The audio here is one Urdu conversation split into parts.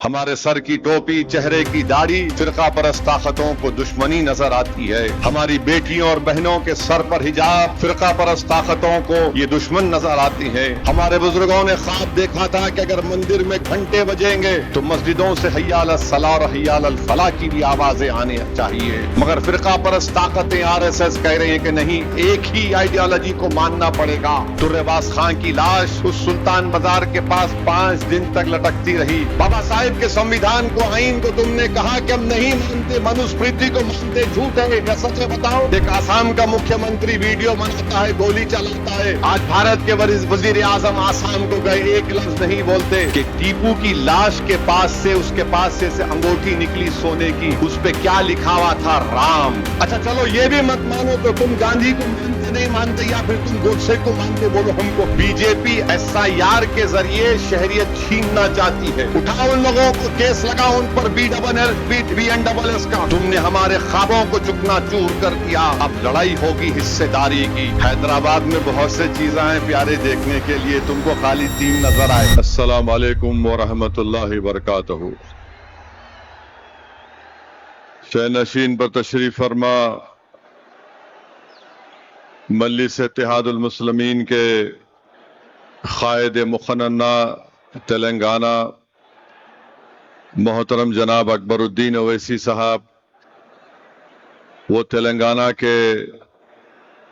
ہمارے سر کی ٹوپی، چہرے کی داڑھی فرقہ پرست طاقتوں کو دشمنی نظر آتی ہے۔ ہماری بیٹیوں اور بہنوں کے سر پر حجاب فرقہ پرست طاقتوں کو یہ دشمن نظر آتی ہے۔ ہمارے بزرگوں نے خواب دیکھا تھا کہ اگر مندر میں گھنٹے بجیں گے تو مسجدوں سے حی علی الصلاۃ اور حی علی الفلاح کی بھی آوازیں آنے چاہیے، مگر فرقہ پرست طاقتیں RSS کہہ رہی ہیں کہ نہیں، ایک ہی آئیڈیالوجی کو ماننا پڑے گا۔ در عباس خان کی لاش اس سلطان بازار کے پاس 5 دن تک لٹکتی رہی۔ بابا صاحب کے سنویدھان کو، آئین کو تم نے کہا کہ ہم نہیں مانتے، منوسمرتی کو مانتے، جھوٹ ہے یا سچ ہے بتاؤ؟ ایک آسام کا مکھیہ منتری ویڈیو بناتا ہے، گولی چلاتا ہے۔ آج بھارت کے وزیر اعظم آسام کو گئے، ایک لفظ نہیں بولتے کہ ٹیپو کی لاش کے پاس سے، اس کے پاس سے انگوٹھی نکلی سونے کی، اس پہ کیا لکھا ہوا تھا؟ رام۔ اچھا چلو یہ بھی مت مانو تو تم گاندھی کو مانتے نہیں مانتے، یا پھر تم گوڈسے کو مانتے؟ بولو ہم کو۔ بی جے پی SIR کے ذریعے شہریت چھیننا چاہتی ہے۔ اٹھاؤ ان لوگوں کو، کیس لگاؤ ان پر BNSS کا۔ تم نے ہمارے خوابوں کو چکنا چور کر دیا، اب لڑائی ہوگی حصے داری کی۔ حیدرآباد میں بہت سے چیزیں ہیں پیارے دیکھنے کے لیے، تم کو خالی 3 نظر آئے۔ السلام علیکم ورحمۃ اللہ وبرکاتہ۔ شہ نشین پر تشریف فرما مجلس اتحاد المسلمین کے قائد مقننہ تلنگانہ محترم جناب اکبر الدین اویسی صاحب، وہ تلنگانہ کے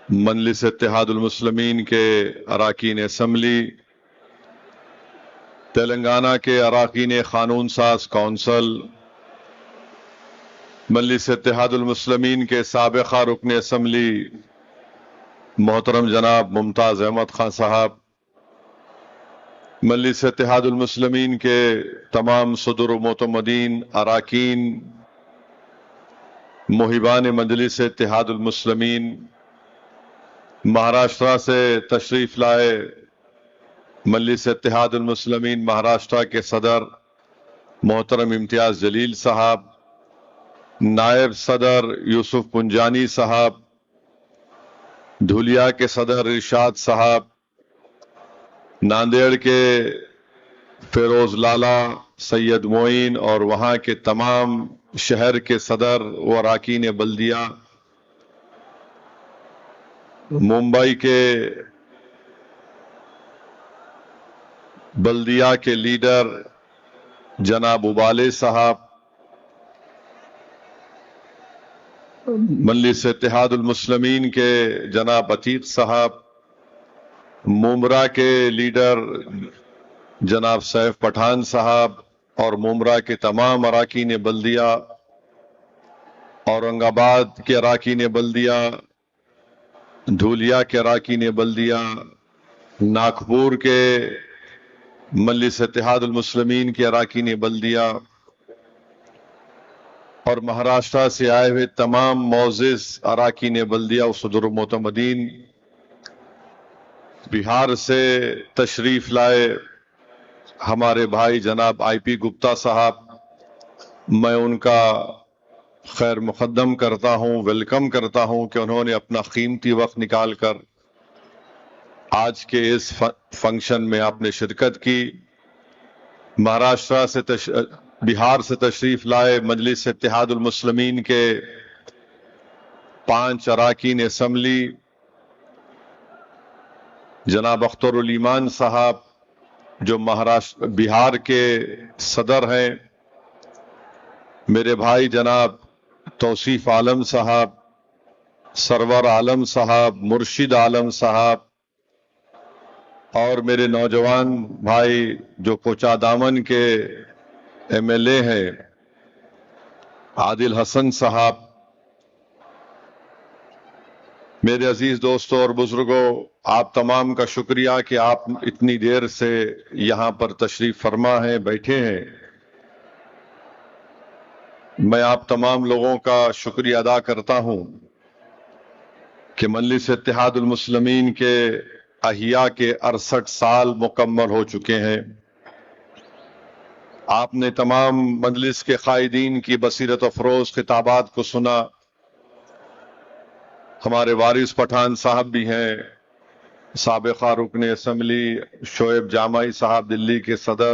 مجلس اتحاد المسلمین کے اراکین اسمبلی، تلنگانہ کے اراکین قانون ساز کونسل، مجلس اتحاد المسلمین کے سابقہ رکن اسمبلی محترم جناب ممتاز احمد خان صاحب، مجلس اتحاد المسلمین کے تمام صدر و معتمدین، اراکین، محبان مجلس اتحاد المسلمین، مہاراشٹرا سے تشریف لائے مجلس اتحاد المسلمین مہاراشٹرا کے صدر محترم امتیاز جلیل صاحب، نائب صدر یوسف پنجانی صاحب، دھولیا کے صدر ارشاد صاحب، ناندیڑ کے فیروز لالا سید معین اور وہاں کے تمام شہر کے صدر و اراکین بلدیہ، ممبئی کے بلدیہ کے لیڈر جناب ابالے صاحب، مجلس اتحاد المسلمین کے جناب عتیق صاحب، ممرا کے لیڈر جناب سیف پٹھان صاحب اور ممرا کے تمام اراکین بلدیہ، اورنگ آباد کے اراکین بلدیہ، دھولیا کے اراکین بلدیہ، ناگپور کے مجلس اتحاد المسلمین کے اراکین بلدیہ اور مہاراشٹرا سے آئے ہوئے تمام معزز اراکین بلدیہ و صدر و معتمدین، بہار سے تشریف لائے ہمارے بھائی جناب IP گپتا صاحب، میں ان کا خیر مقدم کرتا ہوں، ویلکم کرتا ہوں کہ انہوں نے اپنا قیمتی وقت نکال کر آج کے اس فنکشن میں آپ نے شرکت کی۔ مہاراشٹرا سے بہار سے تشریف لائے مجلس اتحاد المسلمین کے 5 اراکین اسمبلی، جناب اختر الایمان صاحب جو بہار کے صدر ہیں، میرے بھائی جناب توصیف عالم صاحب، سرور عالم صاحب، مرشد عالم صاحب، اور میرے نوجوان بھائی جو کوچا دامن کے MLA ہیں عادل حسن صاحب، میرے عزیز دوستوں اور بزرگوں، آپ تمام کا شکریہ کہ آپ اتنی دیر سے یہاں پر تشریف فرما ہیں، بیٹھے ہیں۔ میں آپ تمام لوگوں کا شکریہ ادا کرتا ہوں کہ مجلس اتحاد المسلمین کے احیاء کے 68 سال مکمل ہو چکے ہیں۔ آپ نے تمام مجلس کے قائدین کی بصیرت افروز خطابات کو سنا۔ ہمارے وارث پٹھان صاحب بھی ہیں، سابقہ رکن اسمبلی شعیب جامعی صاحب دلی کے صدر،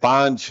5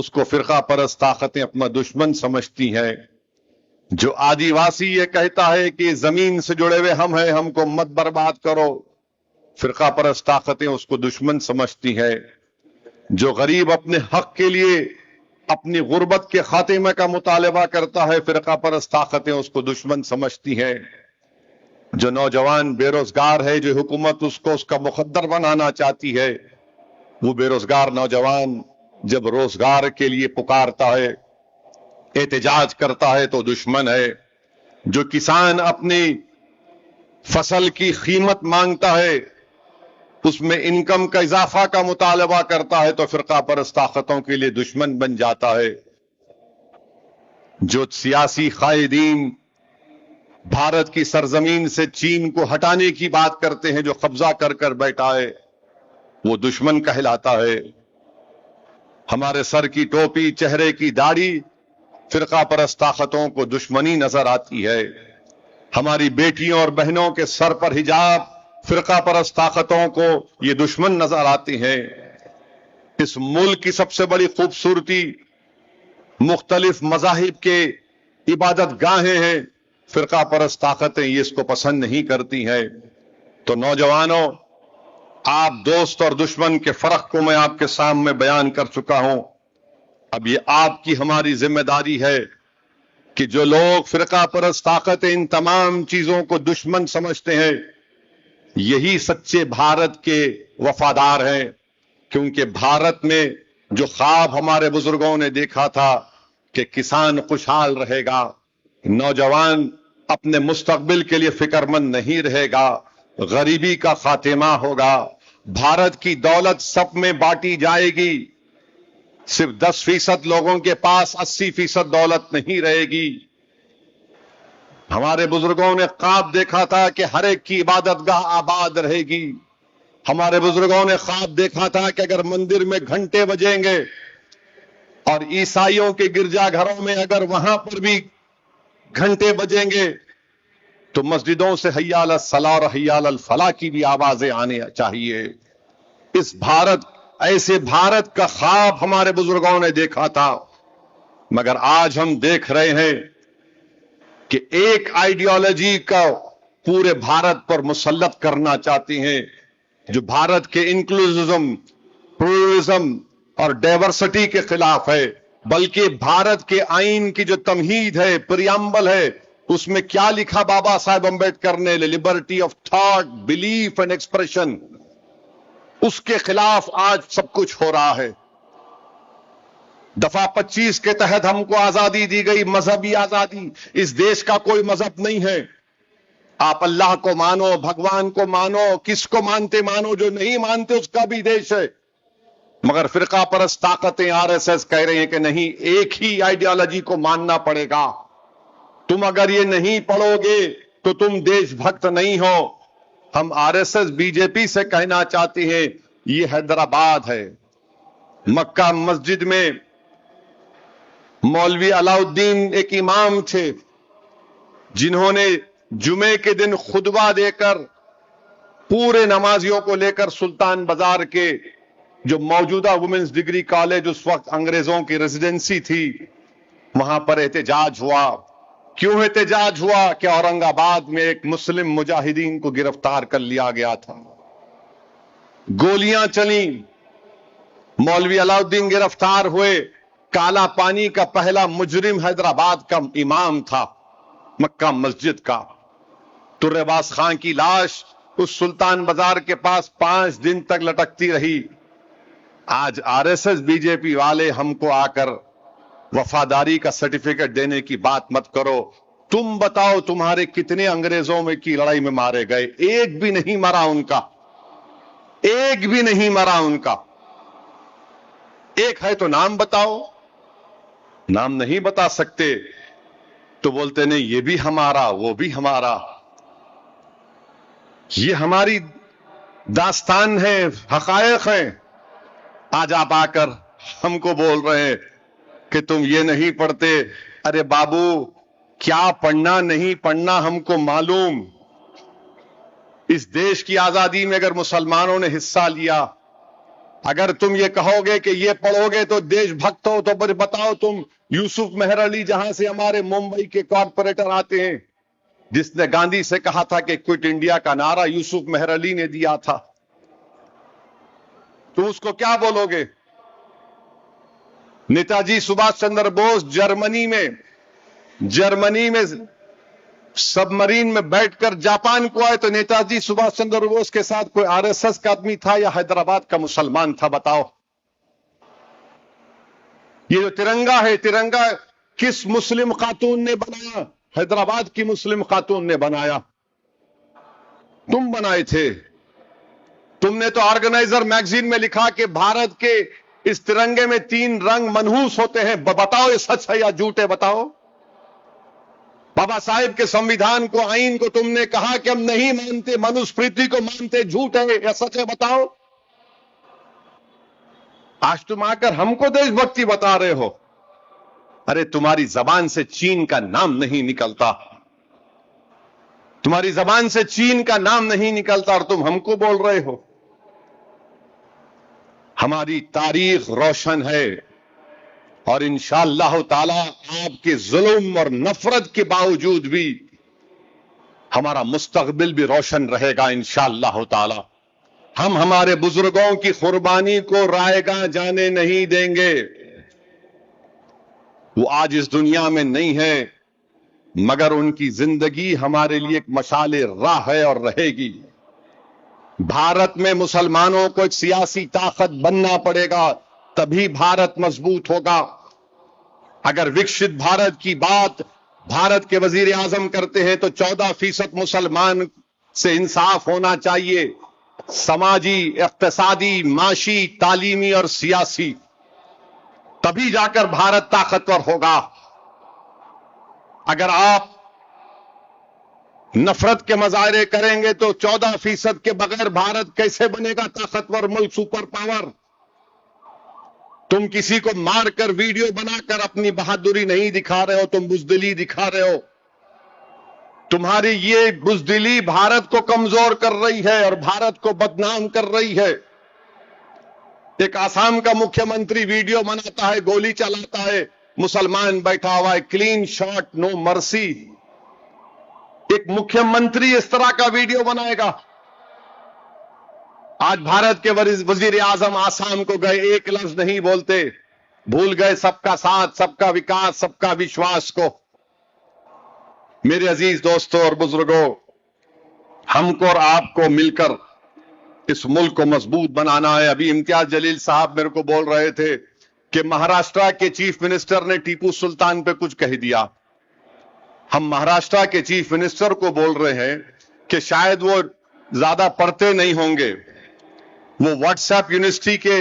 اس کو فرقہ پرست طاقتیں اپنا دشمن سمجھتی ہیں. جو آدیواسی یہ کہتا ہے کہ زمین سے جڑے ہوئے ہم ہیں، ہم کو مت برباد کرو، فرقہ پرست طاقتیں اس کو دشمن سمجھتی ہیں. جو غریب اپنے حق کے لیے اپنی غربت کے خاتمے کا مطالبہ کرتا ہے، فرقہ پرست طاقتیں اس کو دشمن سمجھتی ہیں. جو نوجوان بے روزگار ہے، جو حکومت اس کو اس کا مخدر بنانا چاہتی ہے، وہ بے روزگار نوجوان جب روزگار کے لیے پکارتا ہے، احتجاج کرتا ہے تو دشمن ہے. جو کسان اپنی فصل کی قیمت مانگتا ہے، اس میں انکم کا اضافہ کا مطالبہ کرتا ہے تو فرقہ پرست طاقتوں کے لیے دشمن بن جاتا ہے. جو سیاسی قائدین بھارت کی سرزمین سے چین کو ہٹانے کی بات کرتے ہیں، جو قبضہ کر کر بیٹھا ہے، وہ دشمن کہلاتا ہے. ہمارے سر کی ٹوپی، چہرے کی داڑھی فرقہ پرست طاقتوں کو دشمنی نظر آتی ہے. ہماری بیٹیوں اور بہنوں کے سر پر حجاب فرقہ پرست طاقتوں کو یہ دشمن نظر آتے ہیں. اس ملک کی سب سے بڑی خوبصورتی مختلف مذاہب کے عبادت گاہیں ہیں، فرقہ پرست طاقتیں یہ اس کو پسند نہیں کرتی ہیں. تو نوجوانوں، آپ دوست اور دشمن کے فرق کو میں آپ کے سامنے بیان کر چکا ہوں. اب یہ آپ کی ہماری ذمہ داری ہے کہ جو لوگ فرقہ پرست طاقتیں ان تمام چیزوں کو دشمن سمجھتے ہیں، یہی سچے بھارت کے وفادار ہیں. کیونکہ بھارت میں جو خواب ہمارے بزرگوں نے دیکھا تھا کہ کسان خوشحال رہے گا، نوجوان اپنے مستقبل کے لیے فکر مند نہیں رہے گا، غریبی کا خاتمہ ہوگا، بھارت کی دولت سب میں بانٹی جائے گی، صرف 10% لوگوں کے پاس 80% دولت نہیں رہے گی. ہمارے بزرگوں نے خواب دیکھا تھا کہ ہر ایک کی عبادت گاہ آباد رہے گی. ہمارے بزرگوں نے خواب دیکھا تھا کہ اگر مندر میں گھنٹے بجیں گے اور عیسائیوں کے گرجا گھروں میں اگر وہاں پر بھی گھنٹے بجیں گے تو مسجدوں سے حی علی الصلاۃ اور حی علی الفلاح کی بھی آوازیں آنے چاہیے. اس ایسے بھارت کا خواب ہمارے بزرگوں نے دیکھا تھا، مگر آج ہم دیکھ رہے ہیں کہ ایک آئیڈیالوجی کا پورے بھارت پر مسلط کرنا چاہتے ہیں، جو بھارت کے انکلوزم، پلورلزم اور ڈائیورسٹی کے خلاف ہے. بلکہ بھارت کے آئین کی جو تمہید ہے، پریامبل ہے، اس میں کیا لکھا بابا صاحب امبیڈکر نے؟ Liberty of thought, belief and expression. اس کے خلاف آج سب کچھ ہو رہا ہے. دفعہ 25 کے تحت ہم کو آزادی دی گئی، مذہبی آزادی. اس دیش کا کوئی مذہب نہیں ہے. آپ اللہ کو مانو، بھگوان کو مانو، کس کو مانتے مانو، جو نہیں مانتے اس کا بھی دیش ہے. مگر فرقہ پرست طاقتیں RSS کہہ رہی ہیں کہ نہیں، ایک ہی آئیڈیالوجی کو ماننا پڑے گا. تم اگر یہ نہیں پڑھو گے تو تم دیش بھکت نہیں ہو. ہم RSS BJP سے کہنا چاہتے ہیں، یہ حیدرآباد ہے. مکہ مسجد میں مولوی علاؤالدین ایک امام تھے جنہوں نے جمعے کے دن خطبہ دے کر پورے نمازیوں کو لے کر سلطان بازار کے جو موجودہ وومنز ڈگری کالج اس وقت انگریزوں کی ریزیڈنسی تھی، وہاں پر احتجاج ہوا. کیوں احتجاج ہوا؟ کہ اورنگ آباد میں ایک مسلم مجاہدین کو گرفتار کر لیا گیا تھا، گولیاں چلیں، مولوی علاؤالدین گرفتار ہوئے. کالا پانی کا پہلا مجرم حیدرآباد کا امام تھا، مکہ مسجد کا. ترباز خان کی لاش اس سلطان بازار کے پاس 5 دن تک لٹکتی رہی. آج RSS BJP والے ہم کو آ کر وفاداری کا سرٹیفکیٹ دینے کی بات مت کرو. تم بتاؤ تمہارے کتنے انگریزوں میں کی لڑائی میں مارے گئے؟ ایک بھی نہیں مرا ان کا، ایک بھی نہیں مرا ان کا. ایک ہے تو نام بتاؤ، نام نہیں بتا سکتے تو بولتے نہیں یہ بھی ہمارا، وہ بھی ہمارا. یہ ہماری داستان ہے، حقائق ہیں. آج آپ آ کر ہم کو بول رہے ہیں کہ تم یہ نہیں پڑھتے. ارے بابو، کیا پڑھنا نہیں پڑھنا ہم کو معلوم. اس دیش کی آزادی میں اگر مسلمانوں نے حصہ لیا اگر تم یہ کہو گے کہ یہ پڑھو گے تو دیش بھکت ہو تو بتاؤ تم یوسف مہر علی جہاں سے ہمارے ممبئی کے کارپوریٹر آتے ہیں جس نے گاندھی سے کہا تھا کہ کوئٹ انڈیا کا نعرہ یوسف مہر علی نے دیا تھا، تو اس کو کیا بولو گے؟ نیتاجی سبھاش چندر بوس جرمنی میں سب مرین میں بیٹھ کر جاپان کو آئے تو نیتاجی سبھاش چندر بوس کے ساتھ کوئی آر ایس ایس کا آدمی تھا یا حیدرآباد کا مسلمان تھا؟ بتاؤ. یہ جو ترنگا ہے، ترنگا کس مسلم خاتون نے بنایا؟ حیدرآباد کی مسلم خاتون نے بنایا. تم بنائے تھے. تم نے تو آرگنائزر میگزین میں لکھا کہ بھارت کے اس ترنگے میں 3 رنگ منحوس ہوتے ہیں. بتاؤ یہ سچ ہے یا جھوٹ ہے؟ بتاؤ. بابا صاحب کے سمویدھان کو، آئین کو تم نے کہا کہ ہم نہیں مانتے، منوسپریتی کو مانتے، جھوٹ ہے یا سچ ہے؟ بتاؤ. آج تم آ کر ہم کو دیش بھکتی بتا رہے ہو. ارے تمہاری زبان سے چین کا نام نہیں نکلتا، تمہاری زبان سے چین کا نام نہیں نکلتا اور تم ہم کو بول رہے ہو. ہماری تاریخ روشن ہے اور انشاءاللہ تعالی آپ کے ظلم اور نفرت کے باوجود بھی ہمارا مستقبل بھی روشن رہے گا انشاءاللہ تعالی. ہم ہمارے بزرگوں کی قربانی کو رائے گاں جانے نہیں دیں گے. وہ آج اس دنیا میں نہیں ہے مگر ان کی زندگی ہمارے لیے ایک مشعل راہ ہے اور رہے گی. بھارت میں مسلمانوں کو ایک سیاسی طاقت بننا پڑے گا، تبھی بھارت مضبوط ہوگا. اگر وکشت بھارت کی بات بھارت کے وزیر اعظم کرتے ہیں تو 14% مسلمان سے انصاف ہونا چاہیے، سماجی، اقتصادی، معاشی، تعلیمی اور سیاسی. تبھی جا کر بھارت طاقتور ہوگا. اگر آپ نفرت کے مظاہرے کریں گے تو 14% کے بغیر بھارت کیسے بنے گا طاقتور ملک، سپر پاور؟ تم کسی کو مار کر ویڈیو بنا کر اپنی بہادری نہیں دکھا رہے ہو، تم بزدلی دکھا رہے ہو. تمہاری یہ بزدلی بھارت کو کمزور کر رہی ہے اور بھارت کو بدنام کر رہی ہے. ایک آسام کا مکھیہ منتری ویڈیو بناتا ہے، گولی چلاتا ہے، مسلمان بیٹھا ہوا ہے، کلین شاٹ، نو مرسی. ایک مکھیہ منتری اس طرح کا ویڈیو بنائے گا؟ آج بھارت کے وزیر اعظم آسام کو گئے، ایک لفظ نہیں بولتے، بھول گئے سب کا ساتھ، سب کا وکاس، سب کا وشواس کو. میرے عزیز دوستوں اور بزرگوں، ہم کو اور آپ کو مل کر اس ملک کو مضبوط بنانا ہے. ابھی امتیاز جلیل صاحب میرے کو بول رہے تھے کہ مہاراشٹرا کے چیف منسٹر نے ٹیپو سلطان پہ کچھ کہہ دیا. ہم مہاراشٹرا کے چیف منسٹر کو بول رہے ہیں کہ شاید وہ زیادہ پڑھتے نہیں ہوں گے، وہ واٹس ایپ یونیورسٹی کے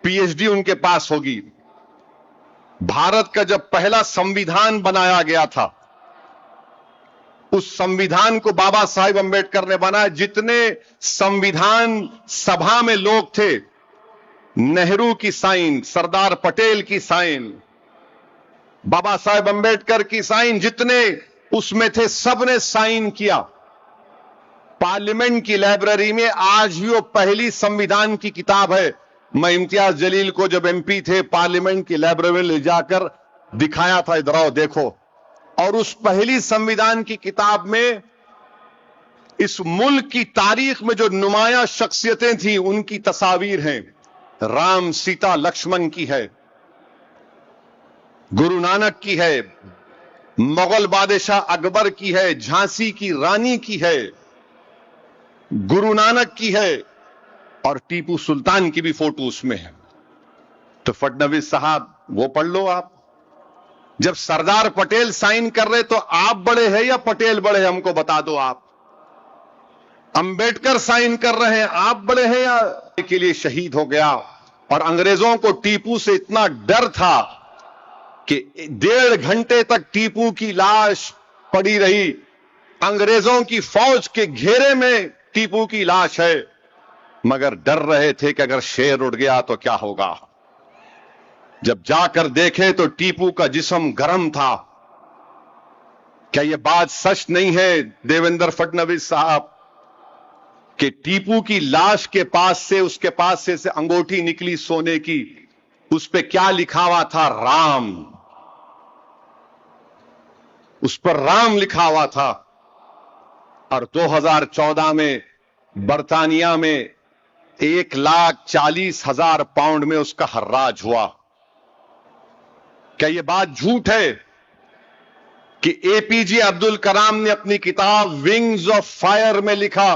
پی ایچ ڈی ان کے پاس ہوگی. بھارت کا جب پہلا سمویدھان بنایا گیا تھا، اس سمویدھان کو بابا صاحب امبیڈکر نے بنایا. جتنے سمویدھان سبھا میں لوگ تھے، نہرو کی سائن، سردار پٹیل کی سائن، بابا صاحب امبیڈکر کی سائن، جتنے اس میں تھے سب نے سائن کیا. پارلیمنٹ کی لائبریری میں آج بھی وہ پہلی سمویدھان کی کتاب ہے. میں امتیاز جلیل کو جب ایم پی تھے پارلیمنٹ کی لائبریری میں لے جا کر دکھایا تھا، ادھر آؤ دیکھو. اور اس پہلی سمویدھان کی کتاب میں اس ملک کی تاریخ میں جو نمایاں شخصیتیں تھیں ان کی تصاویر ہیں. رام، سیتا، لکشمن کی ہے، گرو نانک کی ہے، مغل بادشاہ اکبر کی ہے، جھانسی کی رانی کی ہے، گرو نانک کی ہے اور ٹیپو سلطان کی بھی فوٹو اس میں ہے. تو فڈنویس صاحب وہ پڑھ لو آپ. جب سردار پٹیل سائن کر رہے تو آپ بڑے ہیں یا پٹیل بڑے ہیں؟ ہم کو بتا دو. آپ امبیڈکر سائن کر رہے ہیں، آپ بڑے ہیں یا کے لیے شہید ہو گیا؟ اور انگریزوں کو ٹیپو سے اتنا ڈر تھا کہ 1.5 گھنٹے تک ٹیپو کی لاش پڑی رہی. انگریزوں کی فوج کے گھیرے میں ٹیپو کی لاش ہے، مگر ڈر رہے تھے کہ اگر شیر اڑ گیا تو کیا ہوگا. جب جا کر دیکھے تو ٹیپو کا جسم گرم تھا. کیا یہ بات سچ نہیں ہے دیویندر فڈنویس صاحب کہ ٹیپو کی لاش کے پاس سے انگوٹھی نکلی سونے کی, اس پہ کیا لکھا ہوا تھا؟ رام. اس پر رام لکھا ہوا تھا. اور 2014 میں برطانیہ میں 1,40,000 پاؤنڈ میں اس کا حراج ہوا. کیا یہ بات جھوٹ ہے کہ اے پی جے عبد الکلام نے اپنی کتاب ونگز آف فائر میں لکھا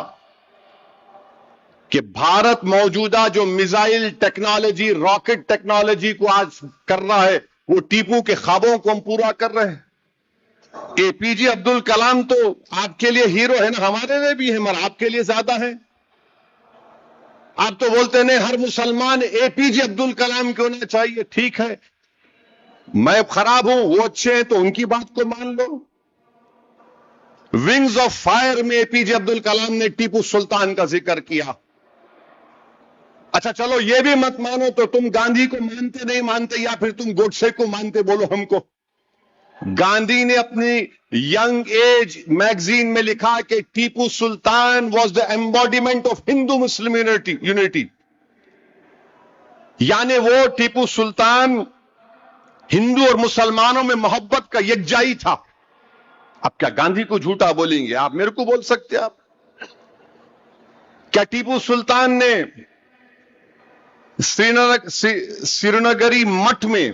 کہ بھارت موجودہ جو میزائل ٹیکنالوجی, راکٹ ٹیکنالوجی کو آج کر رہا ہے, وہ ٹیپو کے خوابوں کو ہم پورا کر رہے ہیں. اے پی جے عبد الکلام تو آپ کے لیے ہیرو ہے نا, ہمارے لیے بھی ہے مگر آپ کے لیے زیادہ ہے. آپ تو بولتے ہیں ہر مسلمان اے پی جے عبد الکلام کو ہونا چاہیے. ٹھیک ہے, میں خراب ہوں, وہ اچھے ہیں تو ان کی بات کو مان لو. ونگز آف فائر میں اے پی جے عبد الکلام نے ٹیپو سلطان کا ذکر کیا. اچھا چلو یہ بھی مت مانو تو تم گاندھی کو مانتے نہیں مانتے, یا پھر تم گوڈسے کو مانتے, بولو ہم کو. گاندھی نے اپنی ینگ ایج میگزین میں لکھا کہ Tipu Sultan was the embodiment of Hindu Muslim unity. یعنی وہ ٹیپو سلطان ہندو اور مسلمانوں میں محبت کا یکجائی تھا. اب کیا گاندھی کو جھوٹا بولیں گے آپ؟ میرے کو بول سکتے آپ؟ کیا ٹیپو سلطان نے سرینگری مٹھ میں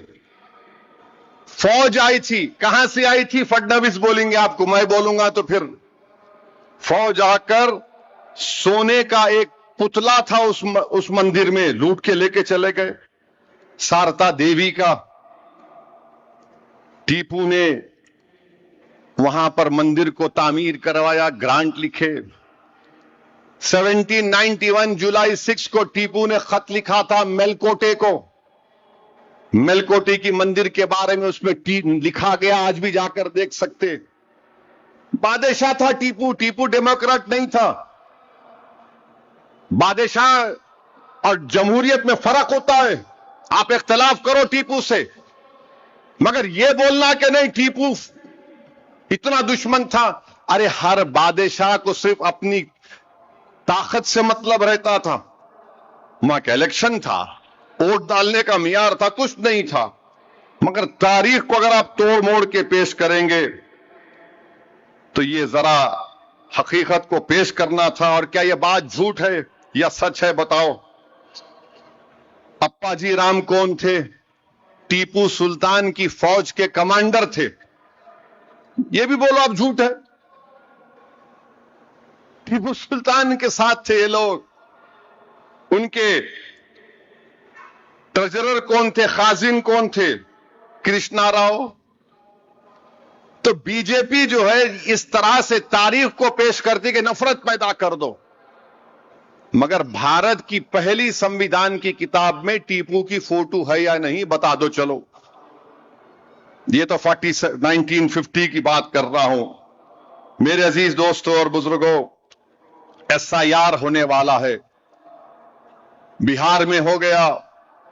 فوج آئی تھی؟ کہاں سے آئی تھی؟ فڈنویس بولیں گے آپ کو, میں بولوں گا تو پھر. فوج آ کر سونے کا ایک پتلا تھا اس مندر میں, لوٹ کے لے کے چلے گئے. سارتا دیوی کا. ٹیپو نے وہاں پر مندر کو تعمیر کروایا, گرانٹ لکھے. 1791 جولائی 6 کو ٹیپو نے خط لکھا تھا میلکوٹے کو. میلکوٹے کی مندر کے بارے میں اس میں لکھا گیا, آج بھی جا کر دیکھ سکتے. بادشاہ تھا ٹیپو, ٹیپو ڈیموکریٹ نہیں تھا. بادشاہ اور جمہوریت میں فرق ہوتا ہے. آپ اختلاف کرو ٹیپو سے, مگر یہ بولنا کہ نہیں ٹیپو اتنا دشمن تھا. ارے ہر بادشاہ کو صرف اپنی طاقت سے مطلب رہتا تھا. وہاں کا الیکشن تھا, ووٹ ڈالنے کا معیار تھا, کچھ نہیں تھا. مگر تاریخ کو اگر آپ توڑ موڑ کے پیش کریں گے تو یہ ذرا حقیقت کو پیش کرنا تھا. اور کیا یہ بات جھوٹ ہے یا سچ ہے بتاؤ؟ اپا جی رام کون تھے؟ ٹیپو سلطان کی فوج کے کمانڈر تھے. یہ بھی بولو آپ جھوٹ ہے؟ ٹیپو سلطان کے ساتھ تھے یہ لوگ. ان کے ٹریجرر کون تھے؟ خازن کون تھے؟ کرشنا راؤ. تو بی جے پی جو ہے اس طرح سے تاریخ کو پیش کرتی کہ نفرت پیدا کر دو. مگر بھارت کی پہلی سمویدھان کی کتاب میں ٹیپو کی فوٹو ہے یا نہیں بتا دو. چلو یہ تو 1950 کی بات کر رہا ہوں. میرے عزیز دوستوں اور بزرگوں, ایس آئی آر ہونے والا ہے. بہار میں ہو گیا,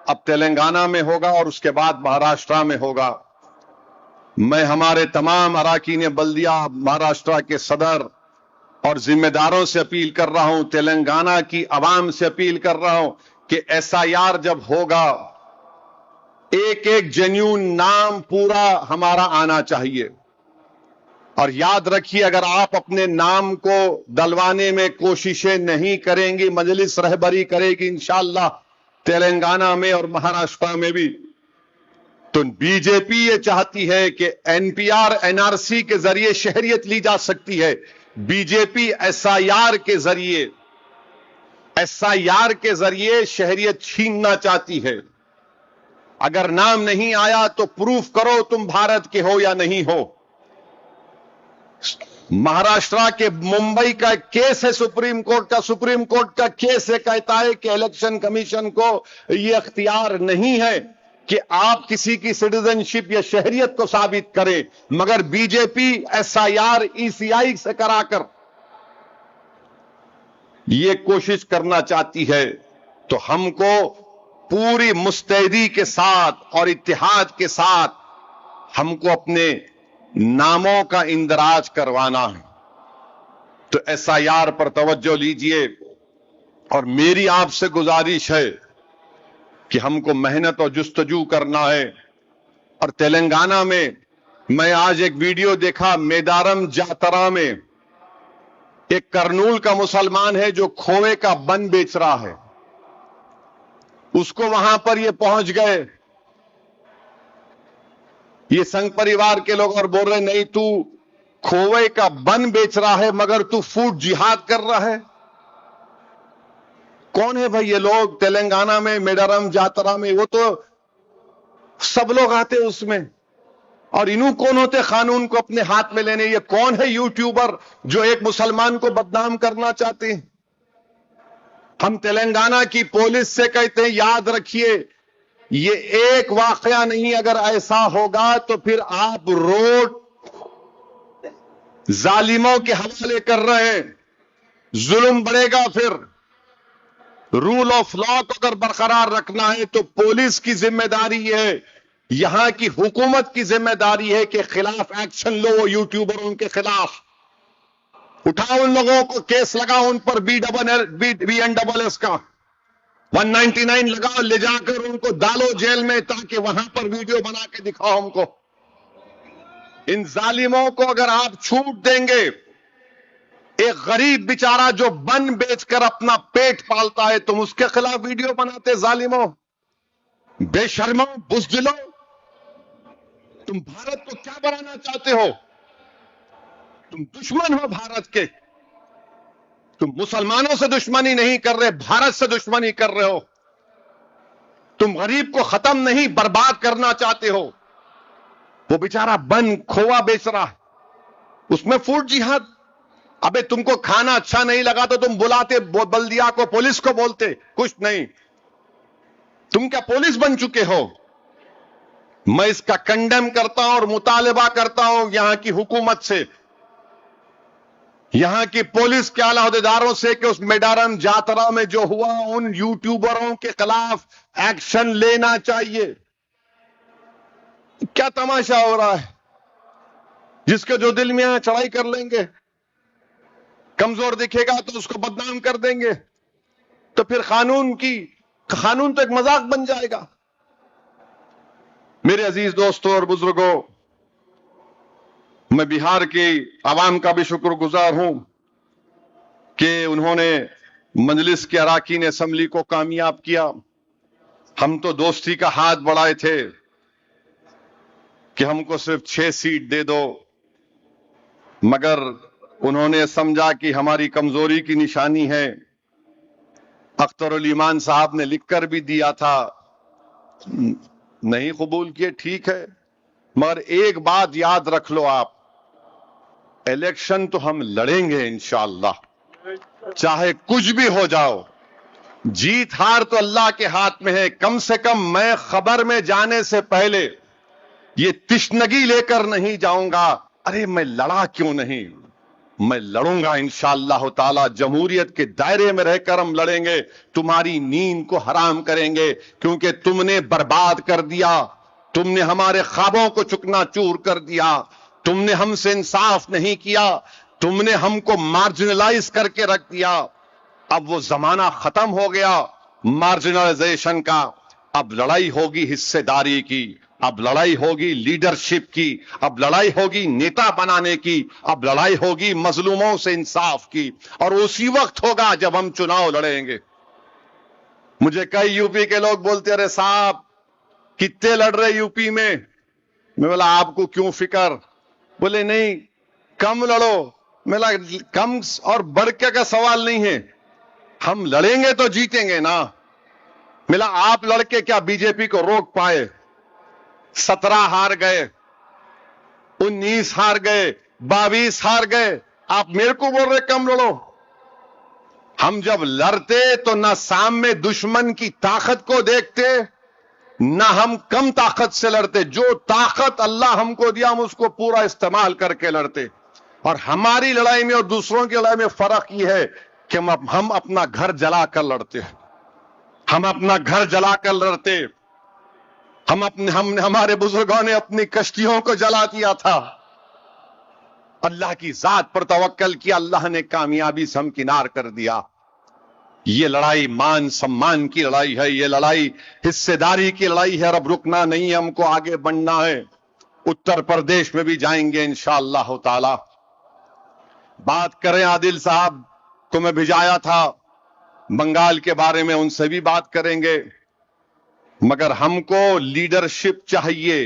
اب تلنگانہ میں ہوگا, اور اس کے بعد مہاراشٹرا میں ہوگا. میں ہمارے تمام اراکین بلدیہ, مہاراشٹرا کے صدر اور ذمہ داروں سے اپیل کر رہا ہوں, تلنگانہ کی عوام سے اپیل کر رہا ہوں کہ ایس آئی آر جب ہوگا ایک ایک جینیون نام پورا ہمارا آنا چاہیے. اور یاد رکھیے, اگر آپ اپنے نام کو ڈلوانے میں کوششیں نہیں کریں گی, مجلس رہبری کرے گی انشاءاللہ تلنگانہ میں اور مہاراشٹرا میں بھی, تو بی جے پی یہ چاہتی ہے کہ N P R N R C کے ذریعے شہریت لی جا سکتی ہے. B J P S I R کے ذریعے شہریت چھیننا چاہتی ہے. اگر نام نہیں آیا تو پروف کرو تم بھارت کے ہو یا نہیں ہو. مہاراشٹرا کے ممبئی کا کیس ہے سپریم کورٹ کا کیس ہے, کہتا ہے کہ الیکشن کمیشن کو یہ اختیار نہیں ہے کہ آپ کسی کی سٹیزن شپ یا شہریت کو ثابت کریں. مگر B J P S I R E C I سے کرا کر یہ کوشش کرنا چاہتی ہے. تو ہم کو پوری مستعدی کے ساتھ اور اتحاد کے ساتھ ہم کو اپنے ناموں کا اندراج کروانا ہے. تو ایس آئی آر پر توجہ لیجئے. اور میری آپ سے گزارش ہے کہ ہم کو محنت اور جستجو کرنا ہے. اور تلنگانہ میں آج ایک ویڈیو دیکھا، میدارم جاترا میں ایک کرنول کا مسلمان ہے جو کھوے کا بن بیچ رہا ہے. اس کو وہاں پر یہ پہنچ گئے، یہ سنگھ پریوار کے لوگ، اور بول رہے نہیں تو کھوے کا بن بیچ رہا ہے مگر تو فوڈ جہاد کر رہا ہے. کون ہے بھائی یہ لوگ تلنگانہ میں میڈارم جاترا میں؟ وہ تو سب لوگ آتے اس میں، اور انہوں کون ہوتے قانون کو اپنے ہاتھ میں لینے؟ یہ کون ہے یوٹیوبر جو ایک مسلمان کو بدنام کرنا چاہتے ہیں؟ ہم تلنگانہ کی پولیس سے کہتے ہیں یاد رکھیے یہ ایک واقعہ نہیں، اگر ایسا ہوگا تو پھر آپ روڈ ظالموں کے حوالے کر رہے ہیں، ظلم بڑھے گا. پھر رول آف لا کو اگر برقرار رکھنا ہے تو پولیس کی ذمہ داری ہے، یہاں کی حکومت کی ذمہ داری ہے کہ خلاف ایکشن لو. یوٹیوبروں کے خلاف اٹھاؤ، ان لوگوں کو کیس لگاؤ، ان پر BNSS کا 199 لگاؤ، لے جا کر ان کو ڈالو جیل میں تاکہ وہاں پر ویڈیو بنا کے دکھاؤ ہم کو. ان ظالموں کو اگر آپ چھوٹ دیں گے، ایک غریب بیچارہ جو بن بیچ کر اپنا پیٹ پالتا ہے، تم اس کے خلاف ویڈیو بناتے؟ ظالموں، بے شرموں، بزدلوں، تم بھارت کو کیا بنانا چاہتے ہو؟ تم دشمن ہو بھارت کے. تم مسلمانوں سے دشمنی نہیں کر رہے، بھارت سے دشمنی کر رہے ہو. تم غریب کو ختم نہیں برباد کرنا چاہتے ہو. وہ بیچارہ بن کھووا بیچ رہا ہے، اس میں فوڈ جہاد. ابے تم کو کھانا اچھا نہیں لگا تو تم بلاتے بلدیہ کو، پولیس کو بولتے، کچھ نہیں. تم کیا پولیس بن چکے ہو؟ میں اس کا کنڈیم کرتا ہوں اور مطالبہ کرتا ہوں یہاں کی حکومت سے، یہاں کی پولیس کے اعلی عہدیداروں سے کہ اس میڈارم جاترا میں جو ہوا ان یوٹیوبروں کے خلاف ایکشن لینا چاہیے. کیا تماشا ہو رہا ہے؟ جس کے جو دل میں آئے چڑھائی کر لیں گے، کمزور دکھے گا تو اس کو بدنام کر دیں گے، تو پھر قانون تو ایک مذاق بن جائے گا. میرے عزیز دوستوں اور بزرگوں، میں بہار کی عوام کا بھی شکر گزار ہوں کہ انہوں نے مجلس کے اراکین اسمبلی کو کامیاب کیا. ہم تو دوستی کا ہاتھ بڑھائے تھے کہ ہم کو صرف 6 سیٹ دے دو، مگر انہوں نے سمجھا کہ ہماری کمزوری کی نشانی ہے. اختر الایمان صاحب نے لکھ کر بھی دیا تھا، نہیں قبول کیے، ٹھیک ہے، مگر ایک بات یاد رکھ لو آپ، الیکشن تو ہم لڑیں گے انشاءاللہ، چاہے کچھ بھی ہو جاؤ. جیت ہار تو اللہ کے ہاتھ میں ہے. کم سے کم میں خبر میں جانے سے پہلے یہ تشنگی لے کر نہیں جاؤں گا، ارے میں لڑا کیوں نہیں، میں لڑوں گا انشاءاللہ تعالی. جمہوریت کے دائرے میں رہ کر ہم لڑیں گے، تمہاری نیند کو حرام کریں گے، کیونکہ تم نے برباد کر دیا، تم نے ہمارے خوابوں کو چکنا چور کر دیا، تم نے ہم سے انصاف نہیں کیا، تم نے ہم کو مارجنلائز کر کے رکھ دیا. اب وہ زمانہ ختم ہو گیا مارجنلائزیشن کا. اب لڑائی ہوگی حصے داری کی، اب لڑائی ہوگی لیڈرشپ کی، اب لڑائی ہوگی نیتا بنانے کی، اب لڑائی ہوگی مظلوموں سے انصاف کی. اور اسی وقت ہوگا جب ہم چناؤ لڑیں گے. مجھے کئی یو پی کے لوگ بولتے ارے صاحب کتنے لڑ رہے یو پی میں بولا آپ کو کیوں فکر؟ بولے نہیں کم لڑو. میں بولا کم اور بڑھ کے کا سوال نہیں ہے، ہم لڑیں گے تو جیتیں گے نا. ملا آپ لڑکے کیا بی جے پی کو روک پائے؟ 17 ہار گئے، 19 ہار گئے، 22 ہار گئے، آپ میرے کو بول رہے کم لڑو. ہم جب لڑتے تو نہ سامنے دشمن کی طاقت کو دیکھتے، نہ ہم کم طاقت سے لڑتے. جو طاقت اللہ ہم کو دیا ہم اس کو پورا استعمال کر کے لڑتے. اور ہماری لڑائی میں اور دوسروں کی لڑائی میں فرق یہ ہے کہ ہم اپنا گھر جلا کر لڑتے ہیں، ہم اپنا گھر جلا کر لڑتے. ہمارے بزرگوں نے اپنی کشتیوں کو جلا دیا تھا، اللہ کی ذات پر توکل کیا، اللہ نے کامیابی سے ہمکنار کر دیا. یہ لڑائی مان سمان کی لڑائی ہے، یہ لڑائی حصے داری کی لڑائی ہے، اب رکنا نہیں ہے، ہم کو آگے بڑھنا ہے۔ اتر پردیش میں بھی جائیں گے انشاءاللہ تعالی۔ بات کریں عادل صاحب کو میں بھیجایا تھا بنگال کے بارے میں، ان سے بھی بات کریں گے، مگر ہم کو لیڈرشپ چاہیے۔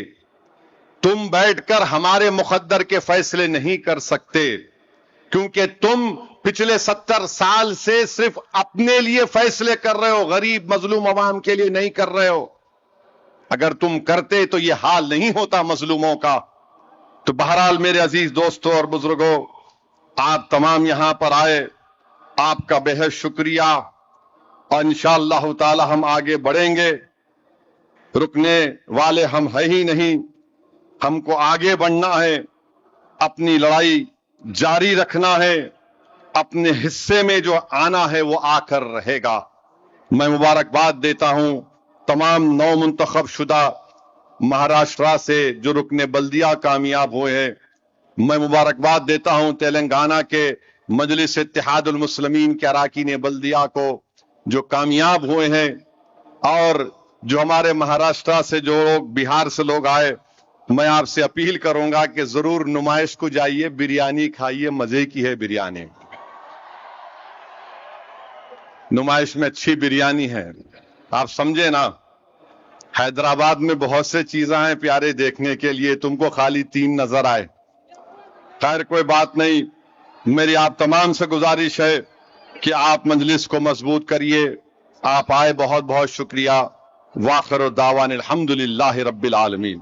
تم بیٹھ کر ہمارے مقدر کے فیصلے نہیں کر سکتے، کیونکہ تم پچھلے 70 سال سے صرف اپنے لیے فیصلے کر رہے ہو، غریب مظلوم عوام کے لیے نہیں کر رہے ہو۔ اگر تم کرتے تو یہ حال نہیں ہوتا مظلوموں کا۔ تو بہرحال میرے عزیز دوستوں اور بزرگوں، آپ تمام یہاں پر آئے، آپ کا بے حد شکریہ، اور انشاءاللہ تعالی ہم آگے بڑھیں گے۔ رکنے والے ہم ہیں ہی نہیں، ہم کو آگے بڑھنا ہے، اپنی لڑائی جاری رکھنا ہے، اپنے حصے میں جو آنا ہے وہ آ کر رہے گا۔ میں مبارکباد دیتا ہوں تمام نو منتخب شدہ مہاراشٹرا سے جو رکن بلدیہ کامیاب ہوئے ہیں۔ میں مبارکباد دیتا ہوں تلنگانہ کے مجلس اتحاد المسلمین کے اراکین بلدیہ کو جو کامیاب ہوئے ہیں، اور جو ہمارے مہاراشٹرا سے جو لوگ، بہار سے لوگ آئے، میں آپ سے اپیل کروں گا کہ ضرور نمائش کو جائیے، بریانی کھائیے، مزے کی ہے بریانی، نمائش میں اچھی بریانی ہے۔ آپ سمجھے نا، حیدرآباد میں بہت سے چیزیں ہیں پیارے دیکھنے کے لیے، تم کو خالی 3 نظر آئے۔ خیر کوئی بات نہیں، میری آپ تمام سے گزارش ہے کہ آپ مجلس کو مضبوط کریے۔ آپ آئے، بہت بہت شکریہ۔ وآخر دعوانا الحمدللہ رب العالمین۔